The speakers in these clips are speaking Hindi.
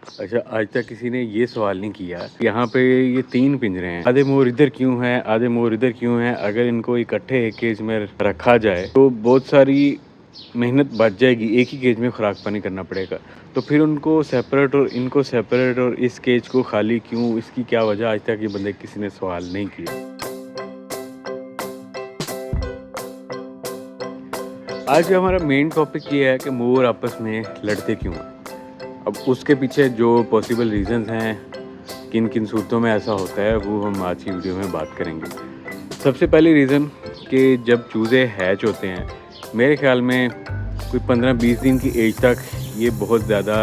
अच्छा, आज तक किसी ने ये सवाल नहीं किया, यहाँ पे ये 3 पिंजरे हैं, आधे मोर इधर क्यों हैं, आधे मोर इधर क्यों हैं? अगर इनको इकट्ठे एक केज में रखा जाए, तो बहुत सारी मेहनत बच जाएगी, एक ही केज में खुराक पानी करना पड़ेगा। तो फिर उनको सेपरेट और इनको सेपरेट और इस केज को खाली क्यों, इसकी क्या वजह? आज तक ये बंदे किसी ने सवाल नहीं किया। आज हमारा मेन टॉपिक ये है कि मोर आपस में लड़ते क्यों हैं? अब उसके पीछे जो पॉसिबल रीज़न्स हैं, किन-किन सूरतों में ऐसा होता है, वो हम आज की वीडियो में बात करेंगे। सबसे पहली रीज़न कि जब चूज़े हैच होते हैं, मेरे ख़्याल में कोई 15-20 दिन की एज तक ये बहुत ज़्यादा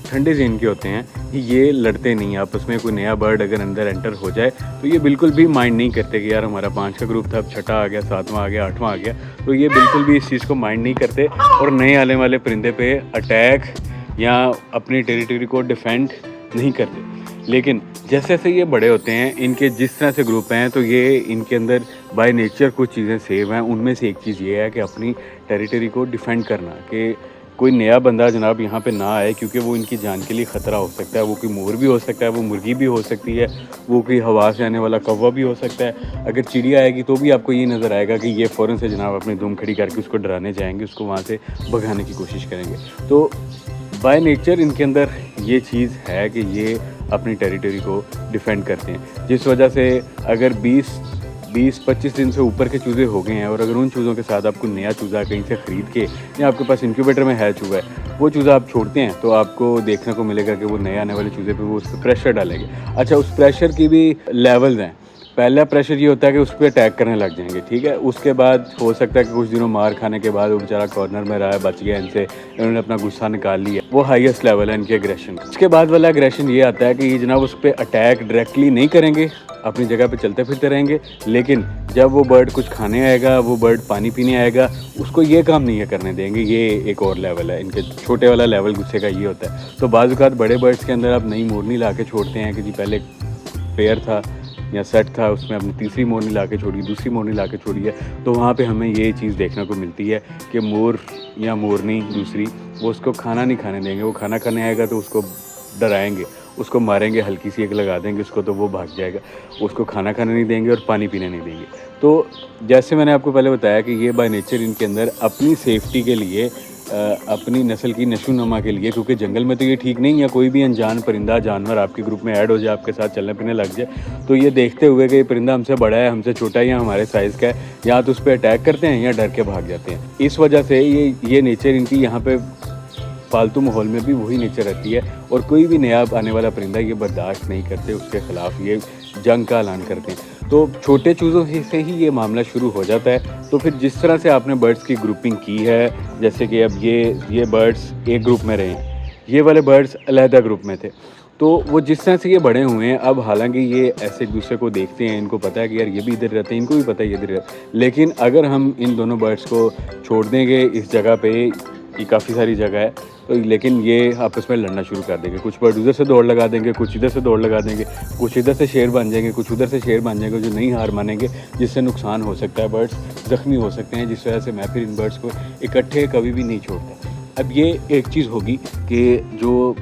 ठंडे ज़हन के होते हैं, ये लड़ते नहीं आपस में। कोई नया बर्ड अगर अंदर एंटर हो जाए, तो ये बिल्कुल भी माइंड नहीं करते कि यार हमारा 5 का ग्रुप था, अब 6ठा आ गया, 7वां आ गया, 8वां आ गया। तो ये बिल्कुल भी इस चीज़ को माइंड नहीं करते और नए आने वाले परिंदे पे अटैक या अपनी टेरिटरी को डिफेंड नहीं करते। लेकिन जैसे-जैसे ये बड़े होते हैं, इनके जिस तरह से ग्रुप हैं, तो ये इनके अंदर बाय नेचर कुछ चीज़ें सेव हैं। उनमें से एक चीज़ ये है कि अपनी टेरिटरी को डिफेंड करना, कि कोई नया बंदा जनाब यहाँ पे ना आए, क्योंकि वो इनकी जान के लिए ख़तरा हो सकता है। वो कोई मोर भी हो सकता है, वो मुर्गी भी हो सकती है, वो कोई हवा से आने वाला कौवा भी हो सकता है। अगर चिड़िया आएगी तो भी आपको ये नज़र आएगा कि ये फ़ौरन से जनाब अपनी दुम खड़ी करके उसको डराने जाएँगे, उसको वहाँ से भगाने की कोशिश करेंगे। तो बाय नेचर इनके अंदर ये चीज़ है कि ये अपनी टेरिटरी को डिफेंड करते हैं, जिस वजह से अगर 20-25 दिन से ऊपर के चूज़े हो गए हैं और अगर उन चूज़ों के साथ आपको नया चूज़ा कहीं से ख़रीद के या आपके पास इंक्यूबेटर में हैच हुआ है, वो चूज़ा आप छोड़ते हैं, तो आपको देखने को मिलेगा कि वो नए आने वाले चूज़े पे वो उस पर प्रेशर डालेंगे। अच्छा, उस प्रेशर की भी लेवल्स हैं। पहला प्रेशर ये होता है कि उस पे अटैक करने लग जाएंगे, ठीक है। उसके बाद हो सकता है कि कुछ दिनों मार खाने के बाद वो बेचारा कॉर्नर में रहा है, बच गया इनसे, इन्होंने अपना गुस्सा निकाल लिया, वो हाईएस्ट लेवल है इनके एग्रेशन। उसके बाद वाला एग्रेशन ये आता है कि ये जनाब उस पर अटैक डायरेक्टली नहीं करेंगे, अपनी जगह पे चलते फिरते रहेंगे। लेकिन जब वो बर्ड कुछ खाने आएगा, वो बर्ड पानी पीने आएगा, उसको ये काम नहीं है करने देंगे। ये एक और लेवल है इनके, छोटे वाला लेवल गुस्से का ये होता है। तो बाज़ औक़ात बड़े बर्ड्स के अंदर आप नई मोरनी ला के छोड़ते हैं कि जी पहले पेयर था या सेट था, उसमें अपनी तीसरी मोरनी ला के छोड़ी, दूसरी मोरनी ला के छोड़ी है, तो वहाँ पे हमें ये चीज़ देखने को मिलती है कि मोर या मोरनी दूसरी वो उसको खाना नहीं खाने देंगे। वो खाना खाने आएगा तो उसको डराएंगे, उसको मारेंगे, हल्की सी एक लगा देंगे उसको, तो वो भाग जाएगा। उसको खाना खाने नहीं देंगे और पानी पीने नहीं देंगे। तो जैसे मैंने आपको पहले बताया कि ये बाय नेचर इनके अंदर अपनी सेफ्टी के लिए, अपनी नस्ल की नशोनुमा के लिए, क्योंकि जंगल में तो ये ठीक नहीं है कोई भी अनजान परिंदा जानवर आपके ग्रुप में ऐड हो जाए, आपके साथ चलने फिरने लग जाए, तो ये देखते हुए कि ये परिंदा हमसे बड़ा है, हमसे छोटा है या हमारे साइज़ का है, या तो उस पर अटैक करते हैं या डर के भाग जाते हैं। इस वजह से ये नेचर इनकी यहाँ पे पालतू माहौल में भी वही नेचर रहती है और कोई भी नया आने वाला परिंदा ये बर्दाश्त नहीं करते, उसके ख़िलाफ़ ये जंग का ऐलान करते हैं। तो छोटे चूज़ों से ही ये मामला शुरू हो जाता है। तो फिर जिस तरह से आपने बर्ड्स की ग्रुपिंग की है, जैसे कि अब ये बर्ड्स एक ग्रुप में रहे, ये वाले बर्ड्स अलहदा ग्रुप में थे, तो वो जिस तरह से ये बड़े हुए हैं, अब हालांकि ये ऐसे एक दूसरे को देखते हैं, इनको पता है कि यार ये भी इधर रहते हैं, इनको भी पता है ये इधर रहते हैं। लेकिन अगर हम इन दोनों बर्ड्स को छोड़ देंगे इस जगह पे, ये काफ़ी सारी जगह है, तो लेकिन ये आपस में लड़ना शुरू कर देंगे। कुछ बर्ड उधर से दौड़ लगा देंगे, कुछ इधर से दौड़ लगा देंगे, कुछ इधर से शेर बन जाएंगे, कुछ उधर से शेर बन जाएंगे, जो नहीं हार मानेंगे, जिससे नुकसान हो सकता है, बर्ड्स ज़ख्मी हो सकते हैं, जिस वजह से मैं फिर इन बर्ड्स को इकट्ठे कभी भी नहीं छोड़ता। अब ये एक चीज़ होगी कि जो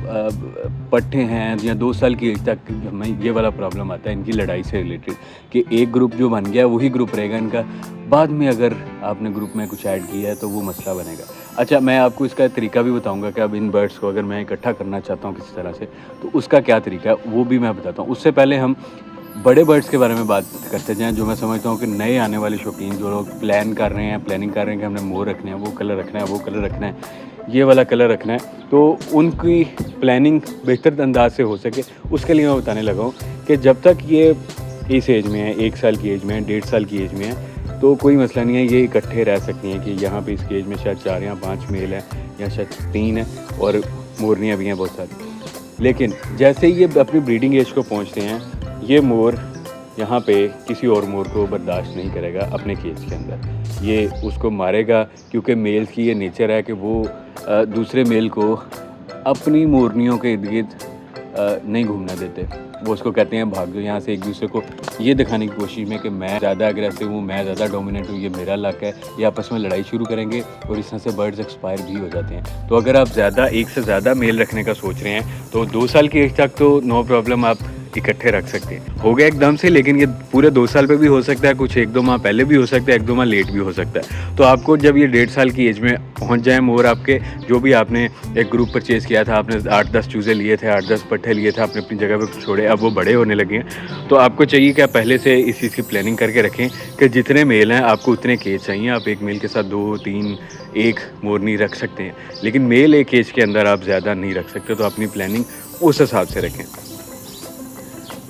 पट्ठे हैं या 2 साल की एज तक हमें ये वाला प्रॉब्लम आता है इनकी लड़ाई से रिलेटेड, कि एक ग्रुप जो बन गया वही ग्रुप रहेगा इनका। बाद में अगर आपने ग्रुप में कुछ ऐड किया है तो वो मसला बनेगा। अच्छा, मैं आपको इसका तरीका भी बताऊंगा कि अब इन बर्ड्स को अगर मैं इकट्ठा करना चाहता हूँ किसी तरह से, तो उसका क्या तरीका है वो भी मैं बताता हूँ। उससे पहले हम बड़े बर्ड्स के बारे में बात करते जाएँ, जो मैं समझता हूँ कि नए आने वाले शौकीन जो लोग प्लानिंग कर रहे हैं कि हमने मोर रखने हैं, वो कलर रखना है, वो कलर रखना है, ये वाला कलर रखना है, तो उनकी प्लानिंग बेहतर अंदाज से हो सके, उसके लिए मैं बताने लगा हूँ कि जब तक ये इस एज में है, 1 साल की एज में है, 1.5 साल की एज में है, तो कोई मसला नहीं है, ये इकट्ठे रह सकती हैं। कि यहाँ पे इस एज में शायद 4 या 5 मेल हैं या शायद 3 हैं और मोरनियाँ भी हैं बहुत सारी। लेकिन जैसे ही ये अपनी ब्रीडिंग एज को पहुँचते हैं, ये मोर यहाँ पे किसी और मोर को बर्दाश्त नहीं करेगा अपने केज के अंदर, ये उसको मारेगा, क्योंकि मेल की ये नेचर है कि वो दूसरे मेल को अपनी मोरनियों के इर्द गिर्द नहीं घूमने देते। वो उसको कहते हैं भाग जाओ यहाँ से, एक दूसरे को ये दिखाने की कोशिश में कि मैं ज़्यादा अग्रेसिव हूँ, मैं ज़्यादा डोमिनेंट हूँ, ये मेरा इलाका है। ये आपस में लड़ाई शुरू करेंगे और इस तरह से बर्ड्स एक्सपायर भी हो जाते हैं। तो अगर आप एक से ज़्यादा मेल रखने का सोच रहे हैं तो 2 साल की एज तक तो नो प्रॉब्लम आप इकट्ठे रख सकते हैं। हो गया एकदम से, लेकिन ये पूरे 2 साल पे भी हो सकता है, कुछ 1-2 माह पहले भी हो सकता है, 1-2 माह लेट भी हो सकता है। तो आपको जब ये 1.5 साल की एज में पहुंच जाए मोर, आपके जो भी आपने एक ग्रुप परचेज़ किया था, आपने 8-10 चूज़े लिए थे, 8-10 पट्ठे लिए थे, आपने अपनी जगह पे छोड़े, अब वो बड़े होने लगे हैं। तो आपको चाहिए कि आप पहले से इस चीज़ की प्लानिंग करके रखें कि जितने मेल हैं आपको उतने केज चाहिए। आप एक मेल के साथ 2-3 1 मोरनी रख सकते हैं, लेकिन मेल एक केज के अंदर आप ज़्यादा नहीं रख सकते। तो अपनी प्लानिंग उस हिसाब से रखें।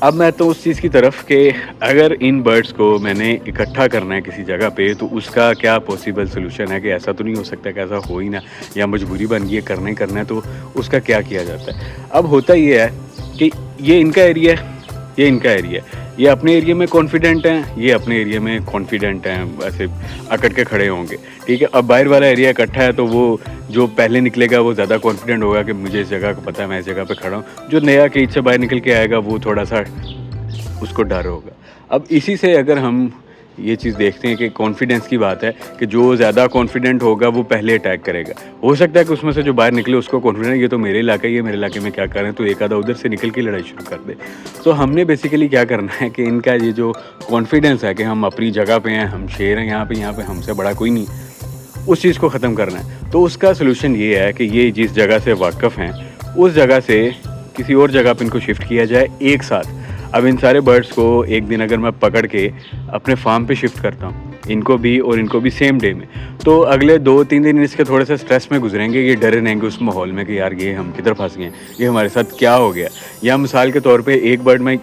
अब मैं तो उस चीज़ की तरफ कि अगर इन बर्ड्स को मैंने इकट्ठा करना है किसी जगह पे, तो उसका क्या पॉसिबल सोल्यूशन है कि ऐसा तो नहीं हो सकता कि ऐसा हो ही ना, या मजबूरी बन गई है करना ही करना है, तो उसका क्या किया जाता है। अब होता ये है कि ये इनका एरिया है, ये इनका एरिया है, ये अपने एरिया में कॉन्फिडेंट हैं, ये अपने एरिया में कॉन्फिडेंट हैं, ऐसे अकड़ के खड़े होंगे, ठीक है। अब बाहर वाला एरिया इकट्ठा है तो वो जो पहले निकलेगा वो ज़्यादा कॉन्फिडेंट होगा कि मुझे इस जगह का पता है, मैं इस जगह पे खड़ा हूँ। जो नया केज से बाहर निकल के आएगा वो थोड़ा सा उसको डर होगा। अब इसी से अगर हम ये चीज़ देखते हैं कि कॉन्फिडेंस की बात है कि जो ज़्यादा कॉन्फिडेंट होगा वो पहले अटैक करेगा। हो सकता है कि उसमें से जो बाहर निकले उसको कॉन्फिडेंस, ये तो मेरे इलाका है, ये मेरे इलाके में क्या कर रहे हैं, तो एक आधा उधर से निकल के लड़ाई शुरू कर दे। तो हमने बेसिकली क्या करना है कि इनका ये जो कॉन्फिडेंस है कि हम अपनी जगह पे हैं, हम शेर हैं यहाँ पे हमसे बड़ा कोई नहीं, उस चीज़ को ख़त्म करना है। तो उसका सलूशन ये है कि ये जिस जगह से वाकिफ़ हैं उस जगह से किसी और जगह पर इनको शिफ्ट किया जाए एक साथ। अब इन सारे बर्ड्स को एक दिन अगर मैं पकड़ के अपने फार्म पे शिफ्ट करता हूँ, इनको भी सेम डे में, तो अगले 2-3 दिन इसके थोड़े से स्ट्रेस में गुजरेंगे। ये डरे रहेंगे उस माहौल में कि यार ये हम किधर फंस गए हैं, ये हमारे साथ क्या हो गया। या मिसाल के तौर पे एक बर्ड में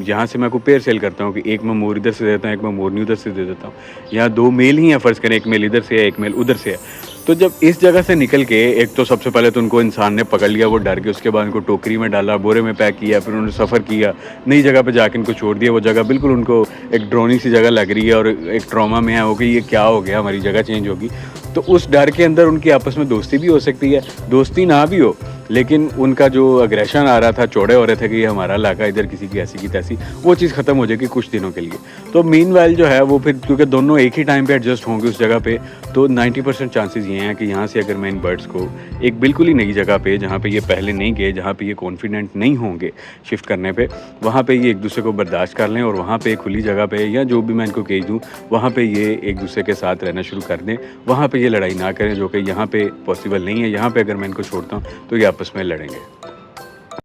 यहाँ से मैं को पेयर सेल करता हूँ कि एक मैं मोर इधर से देता हूँ, एक मैं मोरनी उधर से दे देता हूँ। यहाँ 2 मेल ही हैं, फ़र्ज़ करें, एक मेल इधर से है, एक मेल उधर से है। तो जब इस जगह से निकल के, एक तो सबसे पहले तो उनको इंसान ने पकड़ लिया, वो डर के, उसके बाद उनको टोकरी में डाला, बोरे में पैक किया, फिर उन्होंने सफ़र किया, नई जगह पे जाके इनको छोड़ दिया। वो जगह बिल्कुल उनको एक ड्रोनी सी जगह लग रही है और एक ट्रॉमा में है वो कि ये क्या हो गया, हमारी जगह चेंज होगी। तो उस डर के अंदर उनकी आपस में दोस्ती भी हो सकती है, दोस्ती ना भी हो, लेकिन उनका जो अग्रेशन आ रहा था, चौड़े हो रहे थे कि ये हमारा इलाका, इधर किसी की ऐसी की तैसी, वो चीज़ ख़त्म हो जाएगी कुछ दिनों के लिए। तो मीनवाइल जो है वो फिर, क्योंकि दोनों एक ही टाइम पे एडजस्ट होंगे उस जगह पे, तो 90% चांसेस ये हैं कि यहाँ से अगर मैं इन बर्ड्स को एक बिल्कुल ही नई जगह पे, जहाँ पे ये पहले नहीं गए, जहाँ पे ये कॉन्फिडेंट नहीं होंगे शिफ्ट करने पे, वहाँ पे ये एक दूसरे को बर्दाश्त कर लें और वहाँ पे खुली जगह पे या जो भी मैं इनको केज दूँ वहाँ पे ये एक दूसरे के साथ रहना शुरू कर दें। वहाँ पे ये लड़ाई ना करें, जो कि यहाँ पे पॉसिबल नहीं है। यहाँ पे अगर मैं इनको छोड़ता हूँ तो ये आपस में लड़ेंगे।